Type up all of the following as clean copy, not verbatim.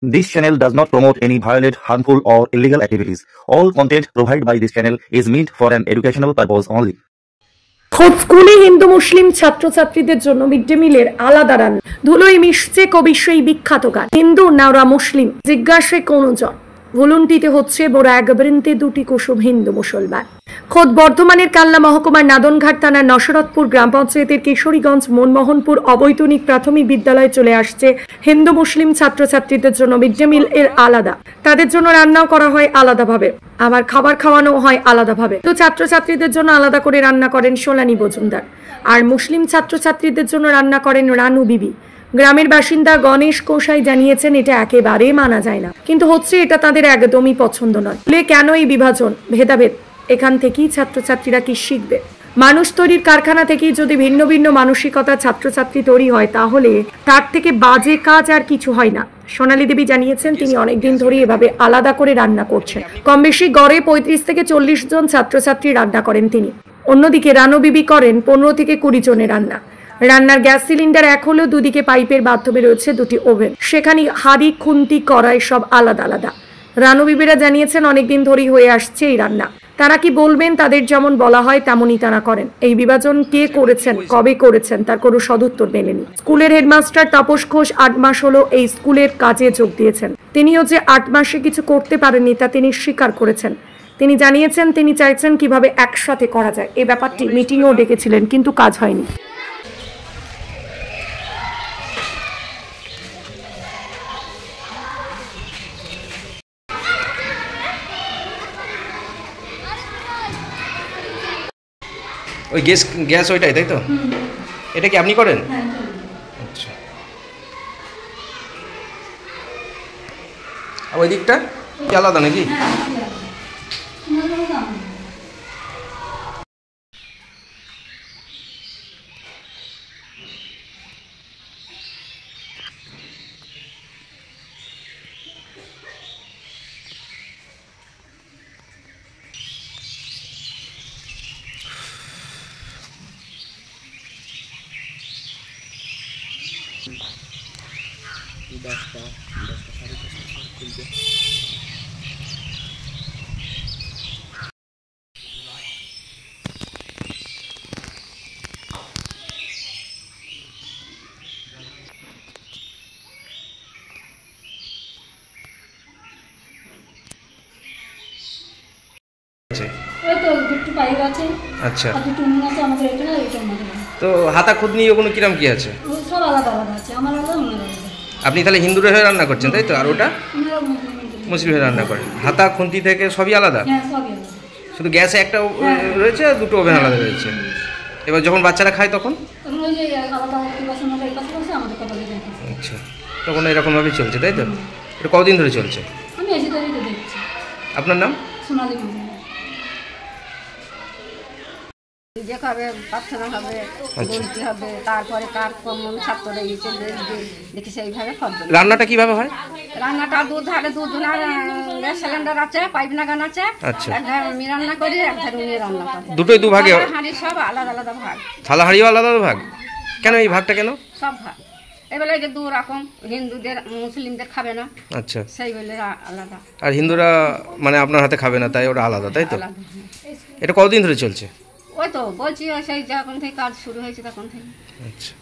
This channel does not promote any violent, harmful, or illegal activities. All content provided by this channel is meant for an educational purpose only. খোদ স্কুলে হিন্দু মুসলিম ছাত্রছাত্রীদের জন্য mid day মিলের আলাদা রান্না। ধুলোয় মিশছে কবি সেই বিখ্যাত গান, হিন্দু না ওরা মুসলিম জিজ্ঞাসে কোন জন, ভুলুন্টিতে হচ্ছে বোরা এক বৃন্তে দুটি কুসুম হিন্দু মুসলমান। খোদ বর্ধমানের কাল্লা মহকুমার নাদনঘাট থানার নসরতপুর গ্রাম পঞ্চায়েতের কিশোরীগঞ্জ মনমোহনপুর অবৈতনিক প্রাথমিক বিদ্যালয়ে চলে আসছে হিন্দু মুসলিম ছাত্রছাত্রীদের জন্য মিড ডে মিল এর আলাদা। তাদের জন্য রান্নাও করা হয় আলাদাভাবে, আবার খাবার খাওয়ানো হয় আলাদাভাবে। তো ছাত্রছাত্রীদের জন্য আলাদা করে রান্না করেন সোলানি মজুমদার, আর মুসলিম ছাত্রছাত্রীদের জন্য রান্না করেন রানু বিবি। গ্রামের বাসিন্দা গণেশ কোষাই জানিয়েছেন এটা একেবারে মানা যায় না, কিন্তু হচ্ছে এটা তাদের একদমই পছন্দ নয়। কেন এই বিভাজন ভেদাভেদ? এখান থেকেই ছাত্রছাত্রীরা কি শিখবে? মানুষ তৈরির কারখানা থেকেই যদি ভিন্ন ভিন্ন মানসিকতা ছাত্রছাত্রী তৈরি হয়, তাহলে তার থেকে বাজে কাজ আর কিছু হয় না। সোনালী দেবী জানিয়েছেন তিনি অনেকদিন ধরে এভাবে আলাদা করে রান্না করছেন। কম বেশি গড়ে 35 থেকে 40 জন ছাত্রছাত্রী রান্না করেন তিনি। অন্যদিকে রানু বিবি করেন 15 থেকে 20 জনের রান্না। রান্নার গ্যাস সিলিন্ডার এক হলেও দুদিকে পাইপের মাধ্যমে রয়েছে দুটি ওভেন, সেখানে হাঁড়ি খুন্তি কড়াই সব আলাদা আলাদা। রানু বিবিরা জানিয়েছেন অনেকদিন ধরেই হয়ে আসছে এই রান্না। তারা কি বলবেন, তাদের যেমন বলা হয় তেমনই তারা করেন। এই বিভাজন কে করেছেন, কবে করেছেন, তার কোনো সদুত্তর মেলেনি। স্কুলের হেডমাস্টার তাপস ঘোষ 8 মাস হলো এই স্কুলের কাজে যোগ দিয়েছেন। তিনিও যে 8 মাসে কিছু করতে পারেননি তা তিনি স্বীকার করেছেন। তিনি জানিয়েছেন তিনি চাইছেন কিভাবে একসাথে করা যায়। এই ব্যাপারটি মিটিংও ডেকেছিলেন, কিন্তু কাজ হয়নি। ওই গ্যাস ওইটাই, তাই তো? এটা কি আপনি করেন? আচ্ছা। আর ওই দিকটা কি আলাদা নাকি? আচ্ছা, তো হাতা খুদনি ওগুলো কিরম কি আছে? আপনি তাহলে হিন্দুরা হয়ে রান্না করছেন, তাই তো? আর ওটা মুসলিম হয়ে রান্না করেন। হাতা খুন্তি থেকে সবই আলাদা, শুধু গ্যাসে একটা রয়েছে, দুটো ওভেন আলাদা রয়েছে। এবার যখন বাচ্চারা খায় তখন আচ্ছা, তখন এরকমভাবেই চলছে, তাই তো? এটা কতদিন ধরে চলছে? আপনার নাম? যে খাবে প্রার্থনা হবে, বলতে হবে, তারপরে কার কমন ছাত্ররা এসে দেখি সেইভাবে খাবে। রান্নাটা কিভাবে হয়? রান্নাটা দুধ না গ্যাস সিলিন্ডার আছে, পাইপ লাগানো আছে। আচ্ছা, একধার আমি রান্না করি, একধার উনি রান্না করেন। দুটোই দু ভাগে? হাঁড়ি সব আলাদা আলাদা ভাগ। থালা হাঁড়িও আলাদা ভাগ? কেন এই ভাগটা কেন? সব ভাগ এবেলা যে দু রকম, হিন্দুদের মুসলিমদের খাবে না। আচ্ছা, সেই বলে আলাদা। আর হিন্দুরা মানে আপনার হাতে খাবে না, তাই ওটা আলাদা, তাই তো? এটা কতদিন ধরে চলছে? ওই তো বলছি, সেই যখন থেকে কাজ শুরু হয়েছে তখন থেকে। আচ্ছা,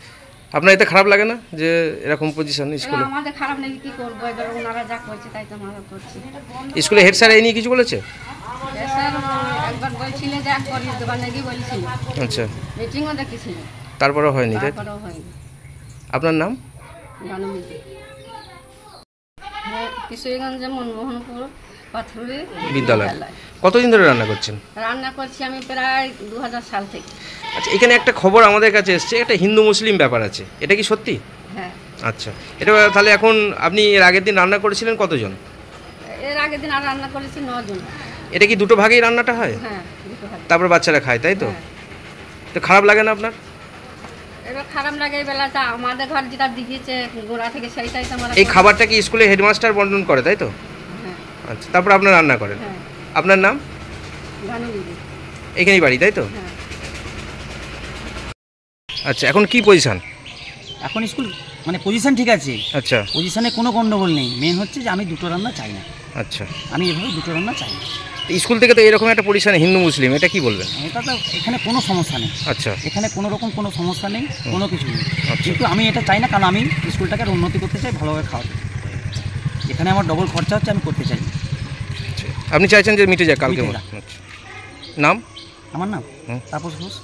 আপনার এতে খারাপ লাগে না যে এরকম পজিশন স্কুলে? আমাদের খারাপ নেই, কি করবো, এবার ওনারা যা করছে তাই তো আমরা করছি। স্কুলে হেড স্যার এই নিয়ে কিছু বলেছে? স্যার একবার বলছিলেন যে করিয়ে দেবার নাকি বলছিল। আচ্ছা, মিটিংও দেখেছিল, তারপরেও হয়নি, তাই? তারপরেও হয়নি। আপনার নাম? কিশোরীগঞ্জে মনমোহনপুর প্রাথমিক বিদ্যালয়। কতদিন ধরে রান্না করছেন? রান্না করছি আমি প্রায় 2000 সাল থেকে। আচ্ছা, এখানে একটা খবর আমাদের কাছে এসছে, একটা হিন্দু মুসলিম ব্যাপার আছে, এটা কি সত্যি? হ্যাঁ। আচ্ছা, এটা তাহলে এখন আপনি এর আগের দিন রান্না করেছিলেন কতজন? এর আগের দিন আর রান্না করেছি 9 জন। এটা কি দুটো ভাগেই রান্নাটা হয়? হ্যাঁ, দুটো ভাগে। তারপর বাচ্চারা খায়, তাই তো? তো খারাপ লাগে না আপনার? এবার খারাপ লাগে, এই বেলাটা আমাদের ঘর যেটা দিয়েছে গোড়া থেকে সেইটাই তো আমরা। এই খাবারটা কি স্কুলে হেডমাস্টার বন্টন করে, তাই তো? হ্যাঁ। আচ্ছা, তারপর আপনার রান্না করেন। হ্যাঁ। আপনার নাম? এখানেই বাড়ি, তাই তো? হ্যাঁ। আচ্ছা, এখন কি পজিশন? এখন স্কুল মানে পজিশন ঠিক আছে, আচ্ছা পজিশনে কোনো গন্ডগোল নেই। মেন হচ্ছে যে আমি দুটো রান্না চাই না, আচ্ছা। আমি এভাবে দুটো রান্না চাই না। স্কুল থেকে তো এরকম একটা পরিসর হিন্দু মুসলিম, এটা কি বলবেন? এটা তো এখানে কোনো সমস্যা নেই, আচ্ছা এখানে কোনো রকম কোনো সমস্যা নেই, কোনো কিছু নেই। আচ্ছা। কিন্তু আমি এটা চাই না, কারণ আমি স্কুলটাকে আর উন্নতি করতে চাই, ভালোভাবে খাওয়াতে। এখানে আমার ডবল খরচা হচ্ছে, আমি করতে চাই না। আপনি চাইছেন যে মিটে যাক কালকে? মিটে যাক। আচ্ছা। নাম? আমার নাম তাপস ঘোষ।